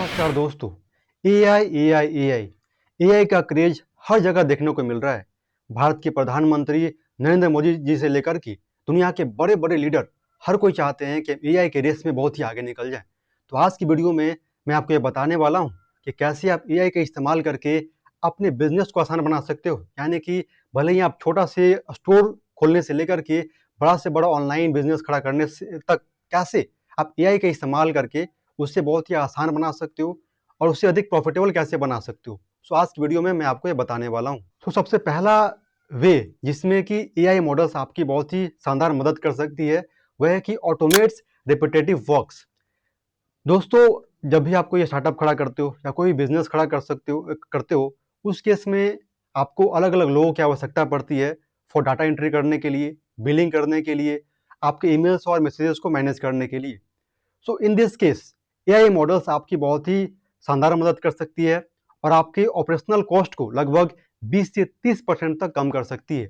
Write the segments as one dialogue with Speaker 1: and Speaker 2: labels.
Speaker 1: नमस्कार दोस्तों। AI AI AI AI का क्रेज हर जगह देखने को मिल रहा है। भारत के प्रधानमंत्री नरेंद्र मोदी जी से लेकर के दुनिया के बड़े बड़े लीडर हर कोई चाहते हैं कि एआई के रेस में बहुत ही आगे निकल जाए। तो आज की वीडियो में मैं आपको ये बताने वाला हूँ कि कैसे आप एआई का इस्तेमाल करके अपने बिजनेस को आसान बना सकते हो। यानी कि भले ही आप छोटा से स्टोर खोलने से लेकर के बड़ा से बड़ा ऑनलाइन बिजनेस खड़ा करने से तक कैसे आप एआई का इस्तेमाल करके उससे बहुत ही आसान बना सकते हो और उससे अधिक प्रॉफिटेबल कैसे बना सकते हो। सो आज की वीडियो में मैं आपको ये बताने वाला हूँ। तो सबसे पहला वे जिसमें कि एआई मॉडल्स आपकी बहुत ही शानदार मदद कर सकती है वह है कि ऑटोमेट्स रिपीटेटिव वर्क्स। दोस्तों, जब भी आप कोई स्टार्टअप खड़ा करते हो या कोई बिजनेस खड़ा करते हो उस केस में आपको अलग अलग लोगों की आवश्यकता पड़ती है फॉर डाटा एंट्री करने के लिए, बिलिंग करने के लिए, आपके ईमेल्स और मैसेजेस को मैनेज करने के लिए। So in this case AI models आपकी बहुत ही शानदार मदद कर सकती है और आपके ऑपरेशनल कॉस्ट को लगभग 20 से 30% तक कम कर सकती है।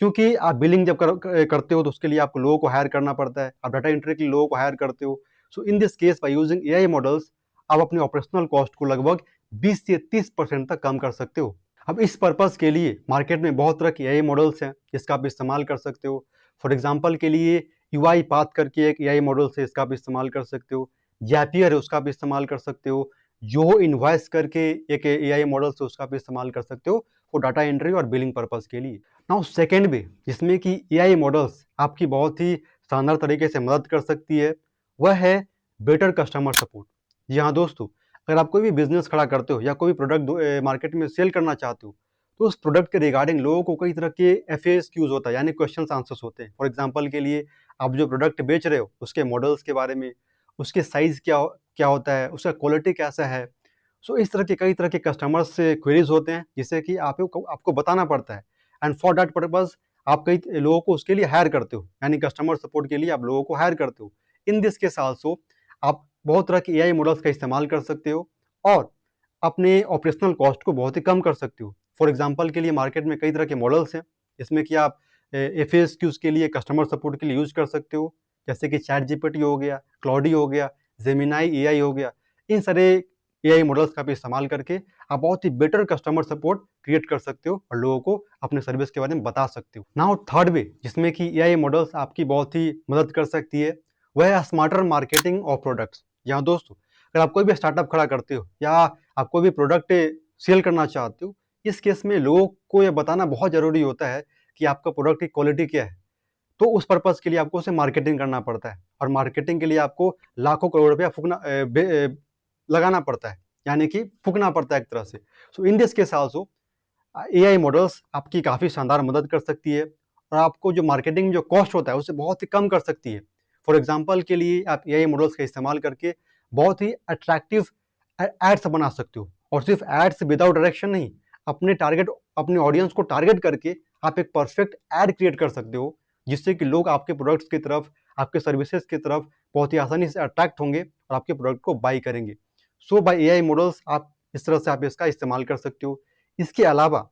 Speaker 1: क्योंकि आप बिलिंग जब करते हो तो उसके लिए आपको लोगों को हायर करना पड़ता है, आप डाटा एंट्री के लिए लोगों को हायर करते हो। So in this case by using AI models आप अपने ऑपरेशनल कॉस्ट को लगभग 20 से 30% तक कम कर सकते हो। अब इस पर्पस के लिए मार्केट में बहुत तरह के एआई मॉडल्स हैं जिसका आप इस्तेमाल कर सकते हो। फॉर एग्जांपल के लिए यूआई पाथ करके एक एआई मॉडल से इसका आप इस्तेमाल कर सकते हो। जैपियर है उसका आप इस्तेमाल कर सकते हो। जो इनवॉइस करके एक एआई मॉडल से उसका आप इस्तेमाल कर सकते हो फॉर डाटा एंट्री और बिलिंग पर्पस के लिए। नाउ सेकेंड वे जिसमें कि एआई मॉडल्स आपकी बहुत ही शानदार तरीके से मदद कर सकती है वह है बेटर कस्टमर सपोर्ट। जी हाँ दोस्तों, अगर आप कोई भी बिजनेस खड़ा करते हो या कोई प्रोडक्ट मार्केट में सेल करना चाहते हो तो उस प्रोडक्ट के रिगार्डिंग लोगों को कई तरह के एफएक्यूज होता है, यानी क्वेश्चन आंसर्स होते हैं। फॉर एग्जांपल के लिए आप जो प्रोडक्ट बेच रहे हो उसके मॉडल्स के बारे में, उसके साइज क्या होता है, उसका क्वालिटी कैसा है। सो इस तरह के कई तरह के कस्टमर्स से क्वेरीज होते हैं जिससे कि आपको बताना पड़ता है। एंड फॉर दैट पर्पज आप कई लोगों को उसके लिए हायर करते हो, यानी कस्टमर सपोर्ट के लिए आप लोगों को हायर करते हो। इन दिस केस आल्सो आप बहुत तरह के एआई मॉडल्स का इस्तेमाल कर सकते हो और अपने ऑपरेशनल कॉस्ट को बहुत ही कम कर सकते हो। फॉर एग्जांपल के लिए मार्केट में कई तरह के मॉडल्स हैं जिसमें कि आप एफएक्यूज के लिए, कस्टमर सपोर्ट के लिए यूज कर सकते हो, जैसे कि चैट जीपीटी हो गया, क्लॉडी हो गया, जेमिनाई एआई हो गया। इन सारे एआई मॉडल्स का भी इस्तेमाल करके आप बहुत ही बेटर कस्टमर सपोर्ट क्रिएट कर सकते हो और लोगों को अपने सर्विस के बारे में बता सकते हो। नाउ थर्ड वे जिसमें कि एआई मॉडल्स आपकी बहुत ही मदद कर सकती है वह है स्मार्टर मार्केटिंग ऑफ प्रोडक्ट्स। यहाँ दोस्तों, अगर आप कोई भी स्टार्टअप खड़ा करते हो या आप कोई भी प्रोडक्ट सेल करना चाहते हो, इस केस में लोगों को यह बताना बहुत ज़रूरी होता है कि आपका प्रोडक्ट की क्वालिटी क्या है। तो उस पर्पज़ के लिए आपको उसे मार्केटिंग करना पड़ता है और मार्केटिंग के लिए आपको लाखों करोड़ रुपया लगाना पड़ता है, यानी कि फूकना पड़ता है एक तरह से। So in this case also AI models आपकी काफ़ी शानदार मदद कर सकती है और आपको जो मार्केटिंग जो कॉस्ट होता है उसे बहुत ही कम कर सकती है। फॉर एग्जांपल के लिए आप एआई मॉडल्स का इस्तेमाल करके बहुत ही अट्रैक्टिव एड्स बना सकते हो और सिर्फ एड्स विदाउट डायरेक्शन नहीं, अपने ऑडियंस को टारगेट करके आप एक परफेक्ट एड क्रिएट कर सकते हो जिससे कि लोग आपके प्रोडक्ट्स की तरफ, आपके सर्विसेज की तरफ बहुत ही आसानी से अट्रैक्ट होंगे और आपके प्रोडक्ट को बाई करेंगे। सो बाय एआई मॉडल्स आप इस तरह से आप इसका इस्तेमाल कर सकते हो। इसके अलावा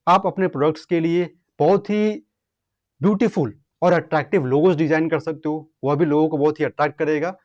Speaker 1: आप अपने प्रोडक्ट्स के लिए बहुत ही ब्यूटीफुल और अट्रैक्टिव लोगोस डिजाइन कर सकते हो, वह भी लोगों को बहुत ही अट्रैक्ट करेगा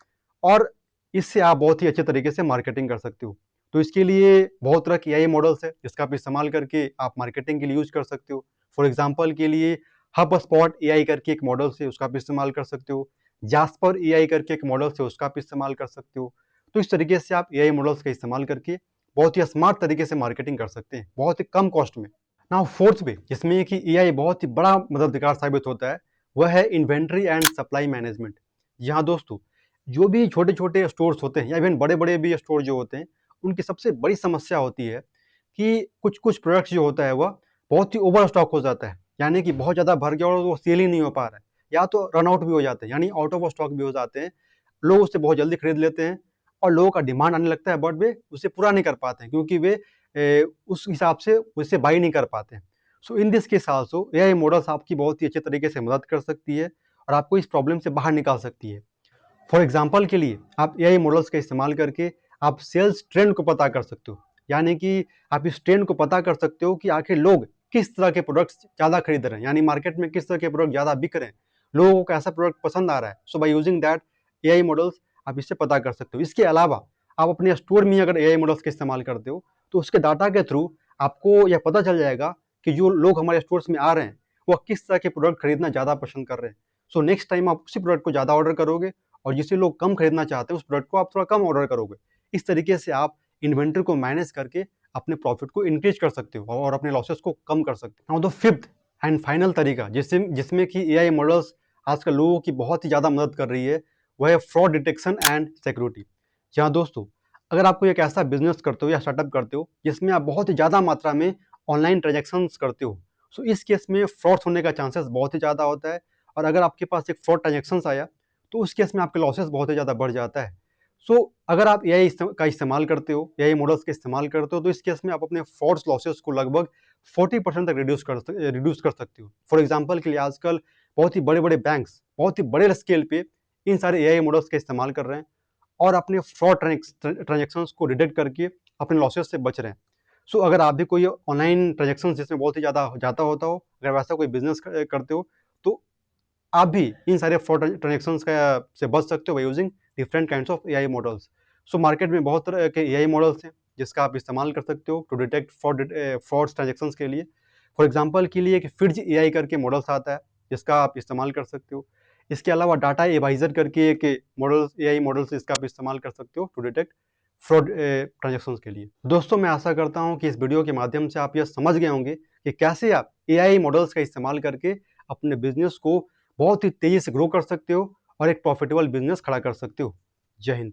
Speaker 1: और इससे आप बहुत ही अच्छे तरीके से मार्केटिंग कर सकते हो। तो इसके लिए बहुत तरह की एआई मॉडल्स है जिसका आप इस्तेमाल करके आप मार्केटिंग के लिए यूज कर सकते हो। फॉर एग्जांपल के लिए हब स्पॉट एआई करके एक मॉडल से उसका आप इस्तेमाल कर सकते हो। जास्पर एआई करके एक मॉडल से उसका आप इस्तेमाल कर सकते हो। तो इस तरीके से आप एआई मॉडल्स का इस्तेमाल करके बहुत ही स्मार्ट तरीके से मार्केटिंग कर सकते हैं, बहुत ही कम कॉस्ट में। नाउ फोर्थ वे जिसमें कि एआई बहुत ही बड़ा मददगार साबित होता है वह है इन्वेंट्री एंड सप्लाई मैनेजमेंट। यहाँ दोस्तों, जो भी छोटे छोटे स्टोर्स होते हैं या इवन बड़े बड़े भी स्टोर जो होते हैं उनकी सबसे बड़ी समस्या होती है कि कुछ कुछ प्रोडक्ट्स जो होता है वह बहुत ही ओवर स्टॉक हो जाता है, यानी कि बहुत ज़्यादा भर गया और वो सेल ही नहीं हो पा रहा है या तो रन आउट भी हो जाते हैं, यानी आउट ऑफ स्टॉक भी हो जाते हैं। लोग उससे बहुत जल्दी खरीद लेते हैं और लोगों का डिमांड आने लगता है बट वे उसे पूरा नहीं कर पाते हैं क्योंकि वे उस हिसाब से उसे बाई नहीं कर पाते हैं। So in this case also AI models आपकी बहुत ही अच्छे तरीके से मदद कर सकती है और आपको इस प्रॉब्लम से बाहर निकाल सकती है। फॉर एग्जाम्पल के लिए आप एआई मॉडल्स का इस्तेमाल करके आप सेल्स ट्रेंड को पता कर सकते हो, यानी कि आप इस ट्रेंड को पता कर सकते हो कि आखिर लोग किस तरह के प्रोडक्ट्स ज़्यादा खरीद रहे हैं, यानी मार्केट में किस तरह के प्रोडक्ट ज़्यादा बिक रहे हैं, लोगों को कैसा प्रोडक्ट पसंद आ रहा है। So by using that AI models आप इससे पता कर सकते हो। इसके अलावा आप अपने स्टोर में अगर एआई मॉडल्स का इस्तेमाल करते हो तो उसके डाटा के थ्रू आपको यह पता चल जाएगा कि जो लोग हमारे स्टोर्स में आ रहे हैं वह किस तरह के प्रोडक्ट खरीदना ज़्यादा पसंद कर रहे हैं। सो नेक्स्ट टाइम आप उसी प्रोडक्ट को ज़्यादा ऑर्डर करोगे और जिसे लोग कम खरीदना चाहते हैं उस प्रोडक्ट को आप थोड़ा कम ऑर्डर करोगे। इस तरीके से आप इन्वेंटरी को मैनेज करके अपने प्रॉफिट को इंक्रीज कर सकते हो और अपने लॉसेस को कम कर सकते हो। तो फिफ्थ एंड फाइनल तरीका जिसमें कि एआई मॉडल्स आजकल लोगों की बहुत ही ज़्यादा मदद कर रही है वह है फ्रॉड डिटेक्शन एंड सिक्योरिटी। जहाँ दोस्तों, अगर आप कोई एक ऐसा बिजनेस करते हो या स्टार्टअप करते हो जिसमें आप बहुत ही ज़्यादा मात्रा में ऑनलाइन ट्रांजेक्शन्स करते हो, सो इस केस में फ्रॉड होने का चांसेस बहुत ही ज़्यादा होता है। और अगर आपके पास एक फ्रॉड ट्रांजेक्शन्स आया तो उस केस में आपके लॉसेस बहुत ही ज़्यादा बढ़ जाता है। सो अगर आप एआई का इस्तेमाल करते हो, एआई मॉडल्स का इस्तेमाल करते हो, तो इस केस में आप अपने फ्रॉड्स लॉसेस को लगभग 40% तक रिड्यूस कर सकते हो। फॉर एग्जाम्पल के लिए आजकल बहुत ही बड़े बड़े बैंक्स बहुत ही बड़े स्केल पे इन सारे एआई मॉडल्स का इस्तेमाल कर रहे हैं और अपने फ्रॉड ट्रांजेक्शन्स को डिटेक्ट करके अपने लॉसेस से बच रहे हैं। सो अगर आप भी कोई ऑनलाइन ट्रांजेक्शन जिसमें बहुत ही ज़्यादा जाता होता हो, अगर वैसा कोई बिजनेस करते हो, तो आप भी इन सारे फ्रॉड ट्रांजेक्शन्स का से बच सकते हो by using different kinds of AI models. So market में बहुत तरह के एआई मॉडल्स हैं जिसका आप इस्तेमाल कर सकते हो टू डिटेक्ट फ्रॉड ट्रांजेक्शन्स के लिए। फॉर एग्जांपल के लिए एक फिट्ज एआई करके मॉडल्स आता है जिसका आप इस्तेमाल कर सकते हो। इसके अलावा डाटा एवाइजर करके एक मॉडल्स एआई मॉडल्स इसका आप इस्तेमाल कर सकते हो टू डिटेक्ट फ्रॉड ट्रांजेक्शन्स के लिए। दोस्तों, मैं आशा करता हूँ कि इस वीडियो के माध्यम से आप यह समझ गए होंगे कि कैसे आप एआई मॉडल्स का इस्तेमाल करके अपने बिजनेस को बहुत ही तेजी से ग्रो कर सकते हो और एक प्रॉफिटेबल बिजनेस खड़ा कर सकते हो। जय हिंद।